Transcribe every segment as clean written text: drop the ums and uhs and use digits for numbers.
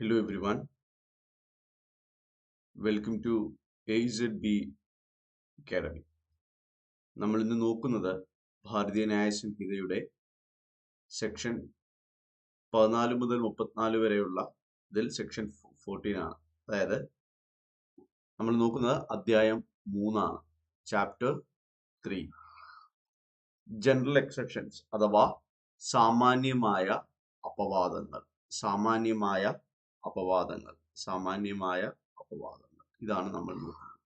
Hello everyone, welcome to AZB Academy. നമ്മൾ ഇന്ന് നോക്കുന്നത് ഭാരതീയ ന്യായ സംഹിതയുടെ സെക്ഷൻ 14 മുതൽ 34 വരെയുള്ള ഇതിൽ സെക്ഷൻ 14 ആണ്. അതായത് നമ്മൾ നോക്കുന്നത് അധ്യായം 3 ആണ്. ചാപ്റ്റർ 3 ജനറൽ എക്സെപ്ഷൻസ് അഥവാ സാമാന്യമായ അപവാദങ്ങൾ. സാമാന്യമായ അപവാദങ്ങൾ ഇതാണ് നമ്മൾ നോക്കുന്നത്.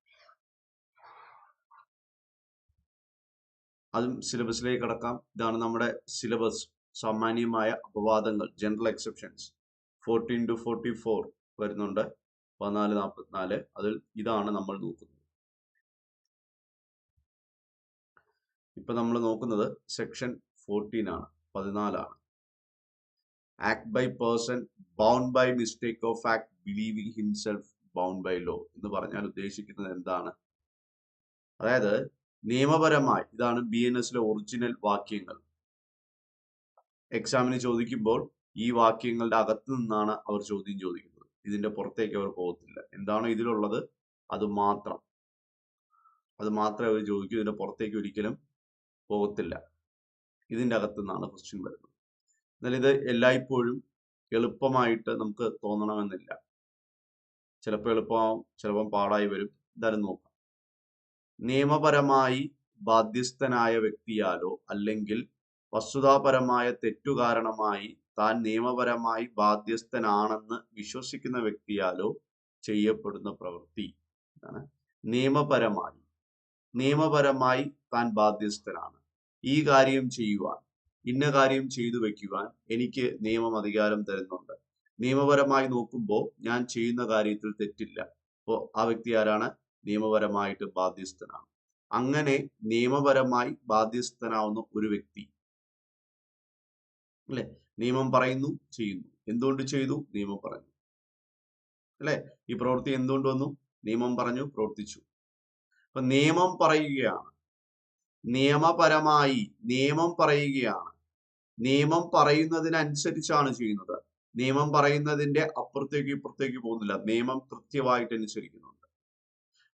അതും സിലബസിലേക്ക് കടക്കാം. ഇതാണ് നമ്മുടെ സിലബസ്. സാമാന്യമായ അപവാദങ്ങൾ, ജനറൽ എക്സെപ്ഷൻസ് 14 to 44 വരുന്നുണ്ട്. 14-44 അതിൽ ഇതാണ് നമ്മൾ നോക്കുന്നത്. ഇപ്പൊ നമ്മൾ നോക്കുന്നത് സെക്ഷൻ 14 ആണ്, 14 ആണ്. Act by person bound by mistake of act believing himself bound by law എന്ന് പറഞ്ഞാൽ ഉദ്ദേശിക്കുന്നത് എന്താണ്? അതായത് നിയമപരമായി, ഇതാണ് BNSലെ ഒറിജിനൽ വാക്യങ്ങൾ. എക്സാമിന് ചോദിക്കുമ്പോൾ ഈ വാക്യങ്ങളുടെ അകത്ത് നിന്നാണ് അവർ ചോദ്യം ചോദിക്കുന്നത്. ഇതിന്റെ പുറത്തേക്ക് അവർ പോകത്തില്ല. എന്താണോ ഇതിലുള്ളത് അത് മാത്രമേ അവർ ചോദിക്കൂ. ഇതിന്റെ പുറത്തേക്ക് ഒരിക്കലും പോകത്തില്ല. ഇതിന്റെ അകത്ത് നിന്നാണ് ക്വസ്റ്റ്യൻ വരുന്നത്. എന്നാൽ ഇത് എല്ലായ്പ്പോഴും എളുപ്പമായിട്ട് നമുക്ക് തോന്നണമെന്നില്ല. ചിലപ്പോൾ എളുപ്പമാവും, ചിലപ്പം പാടായി വരും. എന്തായാലും നോക്കാം. നിയമപരമായി ബാധ്യസ്ഥനായ വ്യക്തിയാലോ അല്ലെങ്കിൽ വസ്തുതാപരമായ തെറ്റു കാരണമായി താൻ നിയമപരമായി ബാധ്യസ്ഥനാണെന്ന് വിശ്വസിക്കുന്ന വ്യക്തിയാലോ ചെയ്യപ്പെടുന്ന പ്രവൃത്തി. നിയമപരമായി താൻ ബാധ്യസ്ഥനാണ്. ഈ കാര്യം ചെയ്യുവാൻ, ഇന്ന കാര്യം ചെയ്തു വെക്കുവാൻ എനിക്ക് നിയമം അധികാരം തരുന്നുണ്ട്. നിയമപരമായി നോക്കുമ്പോൾ ഞാൻ ചെയ്യുന്ന കാര്യത്തിൽ തെറ്റില്ല. അപ്പോൾ ആ വ്യക്തി ആരാണ്? നിയമപരമായിട്ട് ബാധ്യസ്ഥനാണ്. അങ്ങനെ നിയമപരമായി ബാധ്യസ്ഥനാവുന്ന ഒരു വ്യക്തി അല്ലെ, നിയമം പറയുന്നു, ചെയ്യുന്നു. എന്തുകൊണ്ട് ചെയ്തു? നിയമം പറഞ്ഞു. അല്ലെ, ഈ പ്രവൃത്തി എന്തുകൊണ്ട് വന്നു? നിയമം പറഞ്ഞു, പ്രവർത്തിച്ചു. അപ്പൊ നിയമം പറയുകയാണ്, നിയമപരമായി നിയമം പറയുകയാണ്. നിയമം പറയുന്നതിനനുസരിച്ചാണ് ചെയ്യുന്നത്. നിയമം പറയുന്നതിന്റെ അപ്പുറത്തേക്ക് ഇപ്പുറത്തേക്ക് പോകുന്നില്ല. നിയമം കൃത്യമായിട്ട് അനുസരിക്കുന്നുണ്ട്.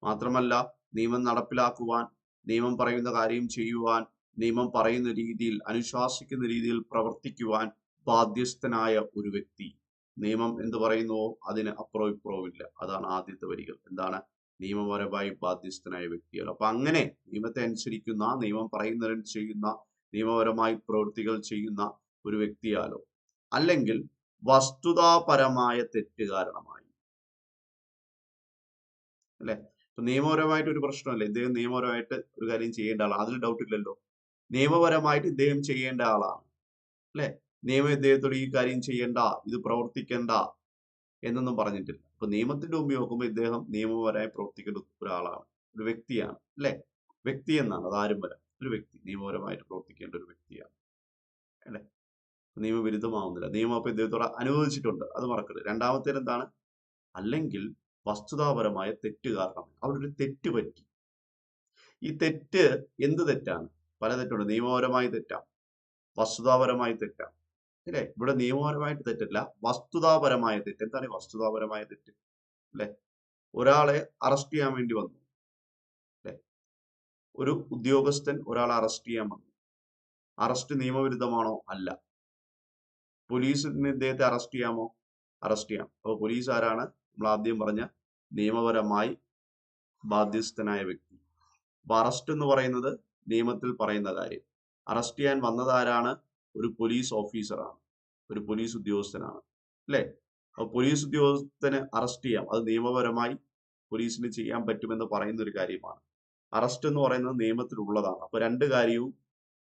മാത്രമല്ല, നിയമം നടപ്പിലാക്കുവാൻ, നിയമം പറയുന്ന കാര്യം ചെയ്യുവാൻ, നിയമം പറയുന്ന രീതിയിൽ, അനുശാസിക്കുന്ന രീതിയിൽ പ്രവർത്തിക്കുവാൻ ബാധ്യസ്ഥനായ ഒരു വ്യക്തി. നിയമം എന്ത് പറയുന്നുവോ അതിന് അപ്പുറവും ഇപ്പുറവും ഇല്ല. അതാണ് ആദ്യത്തെ വരികൾ. എന്താണ്? നിയമപരമായി ബാധ്യസ്ഥനായ വ്യക്തികൾ. അപ്പൊ അങ്ങനെ നിയമത്തെ അനുസരിക്കുന്ന, നിയമം പറയുന്നതിന് ചെയ്യുന്ന, നിയമപരമായി പ്രവൃത്തികൾ ചെയ്യുന്ന ഒരു വ്യക്തിയാലോ അല്ലെങ്കിൽ വസ്തുതാപരമായ തെറ്റ് കാരണമായി, അല്ലെ, ഇപ്പൊ നിയമപരമായിട്ട് ഒരു പ്രശ്നമല്ല, ഇദ്ദേഹം നിയമപരമായിട്ട് ഒരു കാര്യം ചെയ്യേണ്ട ആളാണ്, അതിൽ ഡൗട്ട് ഇല്ലല്ലോ. നിയമപരമായിട്ട് ഇദ്ദേഹം ചെയ്യേണ്ട ആളാണ്, അല്ലെ. നിയമം ഇദ്ദേഹത്തോട് ഈ കാര്യം ചെയ്യണ്ട, ഇത് പ്രവർത്തിക്കണ്ട എന്നൊന്നും പറഞ്ഞിട്ടില്ല. അപ്പൊ നിയമത്തിന്റെ മുമ്പിൽ നോക്കുമ്പോൾ ഇദ്ദേഹം നിയമപരമായി പ്രവർത്തിക്കേണ്ട ഒരാളാണ്, ഒരു വ്യക്തിയാണ്, അല്ലെ. വ്യക്തി എന്നാണ്, അതാരും വരാം. ഒരു വ്യക്തി നിയമപരമായിട്ട് പ്രവർത്തിക്കേണ്ട ഒരു വ്യക്തിയാണ്, അല്ലെ. നിയമവിരുദ്ധമാവുന്നില്ല. നിയമം അപ്പൊ ഇദ്ദേഹത്തോട് അനുവദിച്ചിട്ടുണ്ട്, അത് മറക്കരുത്. രണ്ടാമത്തേത് എന്താണ്? അല്ലെങ്കിൽ വസ്തുതാപരമായ തെറ്റ് കാരണം അവിടെ ഒരു തെറ്റ് പറ്റി. ഈ തെറ്റ് എന്ത് തെറ്റാണ്? പല തെറ്റുണ്ട്. നിയമപരമായി തെറ്റാം, വസ്തുതാപരമായി തെറ്റാം, അല്ലെ. ഇവിടെ നിയമപരമായിട്ട് തെറ്റല്ല, വസ്തുതാപരമായ തെറ്റ്. എന്താണ് വസ്തുതാപരമായ തെറ്റ്? അല്ലെ, ഒരാളെ അറസ്റ്റ് ചെയ്യാൻ വേണ്ടി വന്നു, അല്ലെ. ഒരു ഉദ്യോഗസ്ഥൻ ഒരാളെ അറസ്റ്റ് ചെയ്യാൻ വന്നു. അറസ്റ്റ് നിയമവിരുദ്ധമാണോ? അല്ല. പോലീസിന് ഇദ്ദേഹത്തെ അറസ്റ്റ് ചെയ്യാമോ? അറസ്റ്റ് ചെയ്യാം. അപ്പൊ പോലീസ് ആരാണ്? നമ്മൾ ആദ്യം പറഞ്ഞ നിയമപരമായി ബാധ്യസ്ഥനായ വ്യക്തി. അപ്പൊ അറസ്റ്റ് എന്ന് പറയുന്നത് നിയമത്തിൽ പറയുന്ന കാര്യം. അറസ്റ്റ് ചെയ്യാൻ വന്നത് ആരാണ്? ഒരു പോലീസ് ഓഫീസറാണ്, ഒരു പോലീസ് ഉദ്യോഗസ്ഥനാണ്, അല്ലെ. അപ്പൊ പോലീസ് ഉദ്യോഗസ്ഥന് അറസ്റ്റ് ചെയ്യാം, അത് നിയമപരമായി പോലീസിന് ചെയ്യാൻ പറ്റുമെന്ന് പറയുന്ന ഒരു കാര്യമാണ്. അറസ്റ്റ് എന്ന് പറയുന്നത് നിയമത്തിലുള്ളതാണ്. അപ്പൊ രണ്ട് കാര്യവും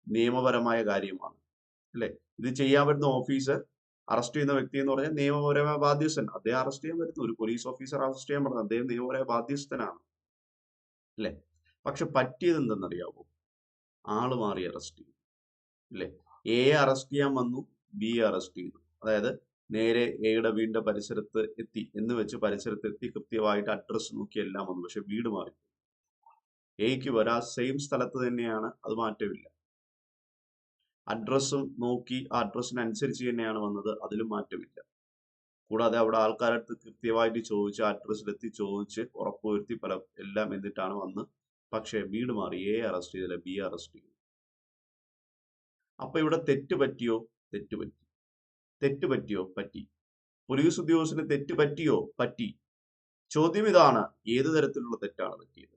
നിയമപരമായ കാര്യമാണ്, അല്ലെ. ഇത് ചെയ്യാൻ പറ്റുന്ന ഓഫീസർ, അറസ്റ്റ് ചെയ്യുന്ന വ്യക്തി എന്ന് പറഞ്ഞാൽ നിയമപരമായ ബാധ്യസ്ഥൻ. അദ്ദേഹം അറസ്റ്റ് ചെയ്യാൻ പറ്റുന്നു. ഒരു പോലീസ് ഓഫീസർ അറസ്റ്റ് ചെയ്യാൻ പറഞ്ഞത് അദ്ദേഹം നിയമപരമായ ബാധ്യസ്ഥനാണ്, അല്ലെ. പക്ഷെ പറ്റിയത് എന്തെന്നറിയാവോ? ആള് മാറി അറസ്റ്റ് ചെയ്തു, അല്ലെ. എയെ അറസ്റ്റ് ചെയ്യാൻ വന്നു, ബിയെ അറസ്റ്റ് ചെയ്തു. അതായത് നേരെ എയുടെ വീടിന്റെ പരിസരത്ത് എത്തി എന്ന് വെച്ച് പരിസരത്ത് എത്തി, കൃത്യമായിട്ട് അഡ്രസ്സ് നോക്കി എല്ലാം വന്നു. പക്ഷെ വീട് മാറി. എയ്ക്ക് വരാ സെയിം സ്ഥലത്ത് തന്നെയാണ്, അത് മാറ്റമില്ല. അഡ്രസ്സും നോക്കി ആ അഡ്രസ്സിനനുസരിച്ച് തന്നെയാണ് വന്നത്, അതിലും മാറ്റമില്ല. കൂടാതെ അവിടെ ആൾക്കാരുടെ അടുത്ത് കൃത്യമായിട്ട് ചോദിച്ച് അഡ്രസ്സിലെത്തി ചോദിച്ച് ഉറപ്പുവരുത്തി എല്ലാം എന്നിട്ടാണ് വന്ന് പക്ഷേ വീട് മാറി. എ അറസ്റ്റ് ചെയ്തില്ല, ബി അറസ്റ്റ് ചെയ്തു. അപ്പൊ ഇവിടെ തെറ്റ് പറ്റിയോ? തെറ്റ് പറ്റി. തെറ്റ് പറ്റിയോ? പറ്റി. പോലീസ് ഉദ്യോഗസ്ഥന് തെറ്റ് പറ്റിയോ? പറ്റി. ചോദ്യം ഇതാണ്, ഏത് തരത്തിലുള്ള തെറ്റാണ് പറ്റിയത്?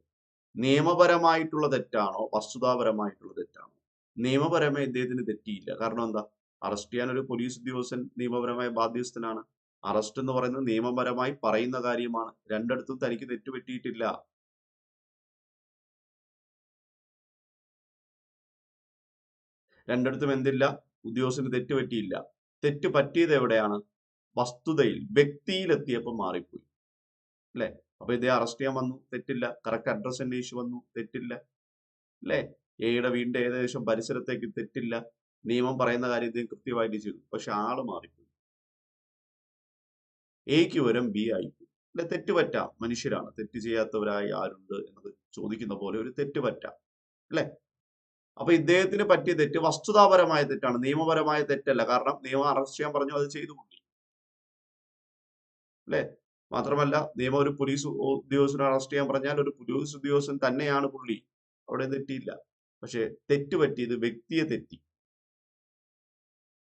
നിയമപരമായിട്ടുള്ള തെറ്റാണോ വസ്തുതാപരമായിട്ടുള്ള തെറ്റാണോ? നിയമപരമായി ഇദ്ദേഹത്തിന് തെറ്റിയില്ല. കാരണം എന്താ? അറസ്റ്റ് ചെയ്യാൻ ഒരു പോലീസ് ഉദ്യോഗസ്ഥൻ നിയമപരമായ ബാധ്യസ്ഥനാണ്. അറസ്റ്റ് എന്ന് പറയുന്നത് നിയമപരമായി പറയുന്ന കാര്യമാണ്. രണ്ടിടത്തും തനിക്ക് തെറ്റ് പറ്റിയിട്ടില്ല. രണ്ടിടത്തും എന്തില്ല? ഉദ്യോഗസ്ഥന് തെറ്റ് പറ്റിയില്ല. തെറ്റ് പറ്റിയത് എവിടെയാണ്? വസ്തുതയിൽ, വ്യക്തിയിലെത്തിയപ്പോൾ മാറിപ്പോയി. അല്ലെ? അപ്പൊ ഇദ്ദേഹം അറസ്റ്റ് ചെയ്യാൻ വന്നു, തെറ്റില്ല. കറക്റ്റ് അഡ്രസ് അന്വേഷിച്ച് വന്നു, തെറ്റില്ല. അല്ലെ? എയുടെ വീടിന്റെ ഏകദേശം പരിസരത്തേക്ക്, തെറ്റില്ല. നിയമം പറയുന്ന കാര്യം ഇദ്ദേഹം കൃത്യമായിട്ട് ചെയ്തു. പക്ഷെ ആള് മാറിപ്പോയി. എക്ക് പകരം ബി ആയിപ്പോയി. അല്ലെ? തെറ്റ് പറ്റാം, മനുഷ്യരാണ്. തെറ്റ് ചെയ്യാത്തവരായി ആരുണ്ട് എന്നത് ചോദിക്കുന്ന പോലെ ഒരു തെറ്റ് പറ്റാം. അല്ലെ? അപ്പൊ ഇദ്ദേഹത്തിന് പറ്റിയ തെറ്റ് വസ്തുതാപരമായ തെറ്റാണ്, നിയമപരമായ തെറ്റല്ല. കാരണം നിയമം അറസ്റ്റ് ചെയ്യാൻ പറഞ്ഞു, അത് ചെയ്തു കൂട്ടി. അല്ലെ? മാത്രമല്ല നിയമം ഒരു പോലീസ് ഉദ്യോഗസ്ഥനെ അറസ്റ്റ് ചെയ്യാൻ പറഞ്ഞാൽ ഒരു പോലീസ് ഉദ്യോഗസ്ഥൻ തന്നെയാണ് പുള്ളി. അവിടെ തെറ്റിയില്ല. പക്ഷെ തെറ്റ് പറ്റിയത് വ്യക്തിയെ തെറ്റി.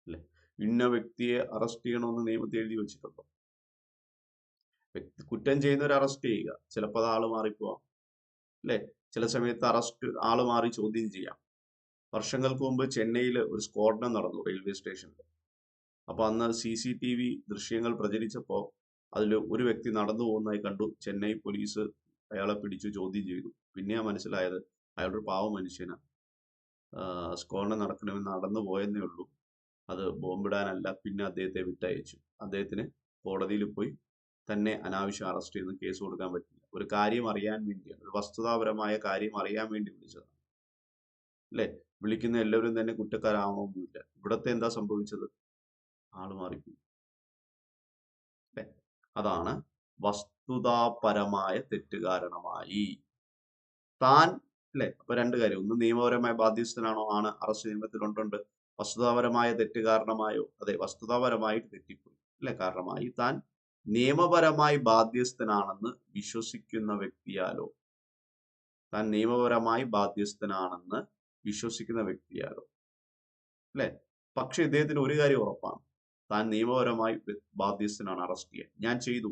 അല്ലെ? ഇന്ന വ്യക്തിയെ അറസ്റ്റ് ചെയ്യണമെന്ന് നിയമത്തിൽ എഴുതി വെച്ചിട്ടുണ്ടോ? കുറ്റം ചെയ്യുന്നവരെ അറസ്റ്റ് ചെയ്യുക. ചിലപ്പോൾ അത് ആള് മാറിപ്പോവാം. അല്ലെ? ചില സമയത്ത് ആള് മാറി ചോദ്യം ചെയ്യാം. വർഷങ്ങൾക്ക് മുമ്പ് ചെന്നൈയിൽ ഒരു സ്ഫോടനം നടന്നു റെയിൽവേ സ്റ്റേഷനിൽ. അപ്പൊ അന്ന് CCTV ദൃശ്യങ്ങൾ പ്രചരിച്ചപ്പോൾ അതിൽ ഒരു വ്യക്തി നടന്നു പോകുന്നതായി കണ്ടു. ചെന്നൈ പോലീസ് അയാളെ പിടിച്ചു ചോദ്യം ചെയ്തു. പിന്നെയാ മനസ്സിലായത് അയാളൊരു പാവ മനുഷ്യനാണ്. സ്ഫോടനം നടക്കണമെന്ന് നടന്നു പോയെന്നേ ഉള്ളൂ. അത് ബോംബിടാനല്ല. പിന്നെ അദ്ദേഹത്തെ വിട്ടയച്ചു. അദ്ദേഹത്തിന് കോടതിയിൽ പോയി തന്നെ അനാവശ്യം അറസ്റ്റ് ചെയ്ത് കേസ് കൊടുക്കാൻ പറ്റില്ല. ഒരു കാര്യം അറിയാൻ വേണ്ടിയാണ്, ഒരു വസ്തുതാപരമായ കാര്യം അറിയാൻ വേണ്ടി വിളിച്ചതാണ്. അല്ലെ? വിളിക്കുന്ന എല്ലാവരും തന്നെ കുറ്റക്കാരാവണമെന്നില്ല. ഇവിടത്തെ എന്താ സംഭവിച്ചത്? ആള് മാറിപ്പോയി. അല്ലെ? അതാണ് വസ്തുതാപരമായ തെറ്റ് കാരണമായി താൻ. അല്ലെ? അപ്പൊ രണ്ട് കാര്യം. ഒന്ന്, നിയമപരമായ ബാധ്യസ്ഥനാണോ? ആണ്. അറസ്റ്റ് നിയമത്തിലുണ്ടുണ്ട്. വസ്തുതാപരമായ തെറ്റ് കാരണമായോ? അതെ, വസ്തുതാപരമായിട്ട് തെറ്റിപ്പോയി. അല്ലെ? കാരണമായി താൻ നിയമപരമായി ബാധ്യസ്ഥനാണെന്ന് വിശ്വസിക്കുന്ന വ്യക്തിയാലോ, താൻ നിയമപരമായി ബാധ്യസ്ഥനാണെന്ന് വിശ്വസിക്കുന്ന വ്യക്തിയാലോ. അല്ലെ? പക്ഷെ ഇദ്ദേഹത്തിന് ഒരു കാര്യം ഉറപ്പാണ്, താൻ നിയമപരമായി ബാധ്യസ്ഥനാണ് അറസ്റ്റ് ചെയ്യാൻ. ഞാൻ ചെയ്തു,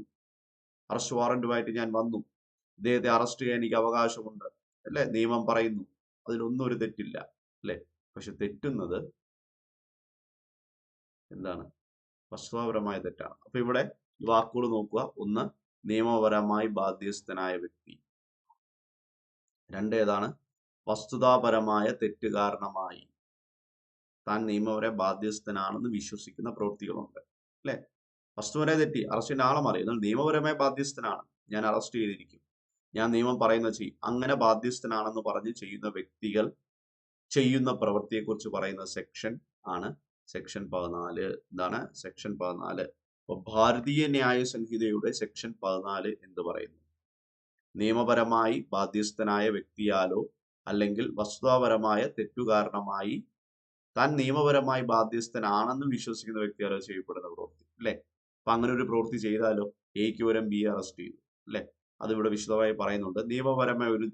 അറസ്റ്റ് വാറന്റുമായിട്ട് ഞാൻ വന്നു, ഇദ്ദേഹത്തെ അറസ്റ്റ് ചെയ്യാൻ എനിക്ക് അവകാശമുണ്ട്. അല്ലെ? നിയമം പറയുന്നു, അതിലൊന്നും ഒരു തെറ്റില്ല. അല്ലെ? പക്ഷെ തെറ്റുന്നത് എന്താണ്? വസ്തുതാപരമായ തെറ്റാണ്. അപ്പൊ ഇവിടെ ഈ വാക്കുകൾ നോക്കുക. ഒന്ന്, നിയമപരമായി ബാധ്യസ്ഥനായ വ്യക്തി. രണ്ട്, ഏതാണ്? വസ്തുതാപരമായ തെറ്റ് കാരണമായി താൻ നിയമപര ബാധ്യസ്ഥനാണെന്ന് വിശ്വസിക്കുന്ന പ്രവൃത്തികളുണ്ട്. അല്ലെ? വസ്തുപരമായ തെറ്റി, അറസ്റ്റിന്റെ ആളെ മാറി. എന്നാൽ നിയമപരമായ ബാധ്യസ്ഥനാണ്, ഞാൻ അറസ്റ്റ് ചെയ്തിരിക്കും, ഞാൻ നിയമം പറയുന്ന ചെയ്യും, അങ്ങനെ ബാധ്യസ്ഥനാണെന്ന് പറഞ്ഞ് ചെയ്യുന്ന വ്യക്തികൾ ചെയ്യുന്ന പ്രവൃത്തിയെക്കുറിച്ച് പറയുന്ന സെക്ഷൻ ആണ് സെക്ഷൻ 14. എന്താണ് സെക്ഷൻ 14? അപ്പൊ ഭാരതീയ ന്യായ സംഹിതയുടെ സെക്ഷൻ 14 എന്ന് പറയുന്നു, നിയമപരമായി ബാധ്യസ്ഥനായ വ്യക്തിയാലോ അല്ലെങ്കിൽ വസ്തുതാപരമായ തെറ്റുകാരണമായി താൻ നിയമപരമായി ബാധ്യസ്ഥനാണെന്ന് വിശ്വസിക്കുന്ന വ്യക്തിയാലോ ചെയ്യപ്പെടുന്ന പ്രവൃത്തി. അല്ലെ? അപ്പൊ അങ്ങനെ ഒരു പ്രവൃത്തി ചെയ്താലോ എക്ക് പകരം ബി അറസ്റ്റ് ചെയ്തു. അല്ലെ? അത് ഇവിടെ വിശദമായി പറയുന്നുണ്ട്. നിയമപരമായ ഒരു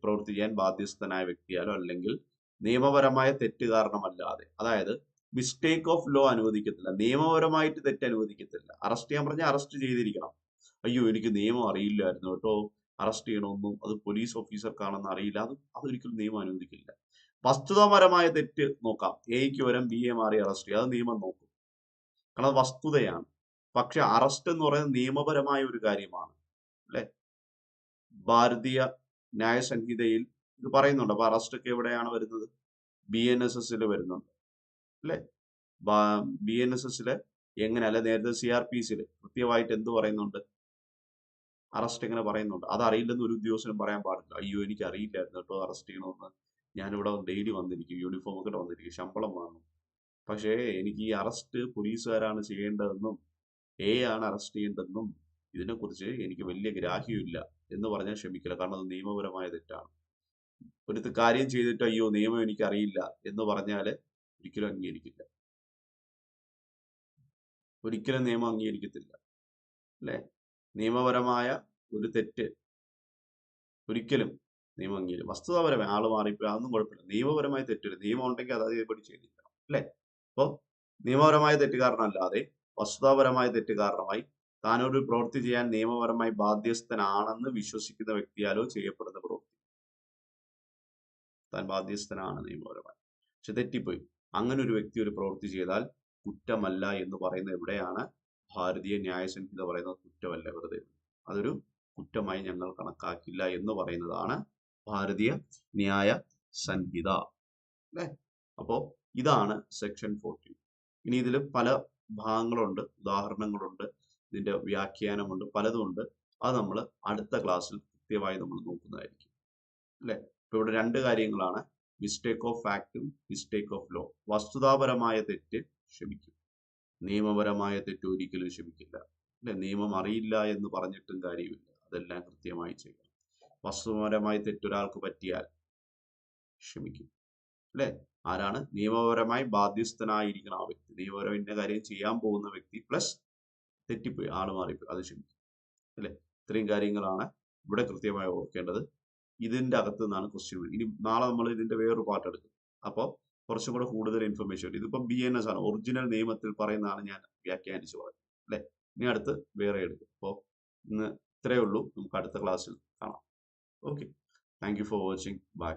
പ്രവൃത്തി ചെയ്യാൻ ബാധ്യസ്ഥനായ വ്യക്തിയാലോ അല്ലെങ്കിൽ നിയമപരമായ തെറ്റ് കാരണമല്ലാതെ, അതായത് മിസ്റ്റേക്ക് ഓഫ് ലോ അനുവദിക്കത്തില്ല, നിയമപരമായിട്ട് തെറ്റ് അനുവദിക്കത്തില്ല. അറസ്റ്റ് ചെയ്യാൻ പറഞ്ഞാൽ അറസ്റ്റ് ചെയ്തിരിക്കണം. അയ്യോ എനിക്ക് നിയമം അറിയില്ലായിരുന്നു കേട്ടോ, അറസ്റ്റ് ചെയ്യണമെന്നും അത് പോലീസ് ഓഫീസർക്കാണെന്ന് അറിയില്ല, അതൊരിക്കലും നിയമം അനുവദിക്കില്ല. വസ്തുതാപരമായ തെറ്റ് നോക്കാം, എക്ക് പകരം ബി എ മാറി അറസ്റ്റ് ചെയ്യുക, അത് നിയമം നോക്കും, കാരണം അത് വസ്തുതയാണ്. പക്ഷെ അറസ്റ്റ് എന്ന് പറയുന്നത് നിയമപരമായ ഒരു കാര്യമാണ്. അല്ലെ? ഭാരതീയ ന്യായ സംഹിതയിൽ ഇത് പറയുന്നുണ്ട്. അപ്പൊ അറസ്റ്റ് ഒക്കെ എവിടെയാണ് വരുന്നത്? BNSS വരുന്നുണ്ട്. അല്ലെ? BNSS എങ്ങനെ, അല്ലെ നേരത്തെ CRPC കൃത്യമായിട്ട് എന്ത് പറയുന്നുണ്ട്? അറസ്റ്റ് എങ്ങനെ പറയുന്നുണ്ട്. അത് അറിയില്ലെന്ന് ഒരു ഉദ്യോഗസ്ഥനും പറയാൻ പാടില്ല. അയ്യോ എനിക്ക് അറിയില്ലായിരുന്നു കേട്ടോ അറസ്റ്റ് ചെയ്യണമെന്ന്, ഞാനിവിടെ ഡെയിലി വന്നിരിക്കും, യൂണിഫോം ഒക്കെ വന്നിരിക്കും, ശമ്പളം വാങ്ങും, പക്ഷേ എനിക്ക് ഈ അറസ്റ്റ് പോലീസുകാരാണ് ചെയ്യേണ്ടതെന്നും ആണ് അറസ്റ്റ് ചെയ്യേണ്ടതെന്നും ഇതിനെക്കുറിച്ച് എനിക്ക് വലിയ ഗ്രാഹ്യമില്ല എന്ന് പറഞ്ഞാൽ ക്ഷമിക്കില്ല. കാരണം അത് നിയമപരമായ തെറ്റാണ്. ഒരു കാര്യം ചെയ്തിട്ട് അയ്യോ നിയമം എനിക്ക് അറിയില്ല എന്ന് പറഞ്ഞാൽ ഒരിക്കലും അംഗീകരിക്കില്ല. ഒരിക്കലും നിയമം അംഗീകരിക്കത്തില്ല, അല്ലെ? നിയമപരമായ ഒരു തെറ്റ് ഒരിക്കലും നിയമം അംഗീകരിക്കും. വസ്തുതാപരമായി ആള് മാറിപ്പോയി അതൊന്നും കുഴപ്പമില്ല. നിയമപരമായി തെറ്റില്ല, നിയമം ഉണ്ടെങ്കിൽ അത് അതേപടി ചെയ്തിരിക്കണം, അല്ലെ? അപ്പോൾ നിയമപരമായ തെറ്റുകാരനല്ലാതെ വസ്തുതാപരമായ തെറ്റുകാരനമായി താനൊരു പ്രവൃത്തി ചെയ്യാൻ നിയമപരമായി ബാധ്യസ്ഥനാണെന്ന് വിശ്വസിക്കുന്ന വ്യക്തിയാലോ ചെയ്യപ്പെടുന്ന പ്രവൃത്തി, താൻ ബാധ്യസ്ഥനാണ് നിയമപരമായി, പക്ഷെ തെറ്റിപ്പോയി. അങ്ങനെ ഒരു വ്യക്തി ഒരു പ്രവൃത്തി ചെയ്താൽ കുറ്റമല്ല എന്ന് പറയുന്നത് എവിടെയാണ്? ഭാരതീയ ന്യായ സംഹിത പറയുന്നത് കുറ്റമല്ല, വെറുതെ അതൊരു കുറ്റമായി ഞങ്ങൾ കണക്കാക്കില്ല എന്ന് പറയുന്നതാണ് ഭാരതീയ ന്യായ സംഹിത, അല്ലെ? അപ്പോ ഇതാണ് സെക്ഷൻ 14. ഇനി ഇതിൽ പല ഭാഗങ്ങളുണ്ട്, ഉദാഹരണങ്ങളുണ്ട്, ഇതിന്റെ വ്യാഖ്യാനമുണ്ട്, പലതുമുണ്ട്. അത് നമ്മൾ അടുത്ത ക്ലാസ്സിൽ കൃത്യമായി നമ്മൾ നോക്കുന്നതായിരിക്കും, അല്ലെ? ഇപ്പൊ ഇവിടെ രണ്ട് കാര്യങ്ങളാണ്, മിസ്റ്റേക്ക് ഓഫ് ഫാക്റ്റും മിസ്റ്റേക്ക് ഓഫ് ലോ. വസ്തുതാപരമായ തെറ്റ് ക്ഷമിക്കും, നിയമപരമായ തെറ്റ് ഒരിക്കലും ക്ഷമിക്കില്ല, അല്ലെ? നിയമം അറിയില്ല എന്ന് പറഞ്ഞിട്ടും കാര്യമില്ല, അതെല്ലാം കൃത്യമായി ചെയ്യണം. വസ്തുപരമായി തെറ്റൊരാൾക്ക് പറ്റിയാൽ ക്ഷമിക്കും, അല്ലെ? ആരാണ്? നിയമപരമായി ബാധ്യസ്ഥനായിരിക്കണം ആ വ്യക്തി, നിയമപരം ഇന്ന കാര്യം ചെയ്യാൻ പോകുന്ന വ്യക്തി പ്ലസ് തെറ്റിപ്പോയി, ആള് മാറിപ്പോയി, അത് ക്ഷമിക്കും, അല്ലെ? ഇത്രയും കാര്യങ്ങളാണ് ഇവിടെ കൃത്യമായി ഓർക്കേണ്ടത്. ഇതിന്റെ അകത്ത് നിന്നാണ് ക്വസ്റ്റ്യൻ വരും. ഇനി നാളെ നമ്മൾ ഇതിന്റെ വേറൊരു പാർട്ട് എടുക്കും. അപ്പോൾ കുറച്ചും കൂടെ കൂടുതൽ ഇൻഫർമേഷൻ. ഇതിപ്പോ BNS ആണ്, ഒറിജിനൽ നിയമത്തിൽ പറയുന്നതാണ് ഞാൻ വ്യാഖ്യാനിച്ചു പറഞ്ഞത്, അല്ലെ? ഇനി അടുത്ത് വേറെ എടുക്കും. അപ്പോൾ ഇന്ന് ഇത്രയേ ഉള്ളൂ, നമുക്ക് അടുത്ത ക്ലാസ്സിൽ കാണാം. Okay, thank you for watching, by.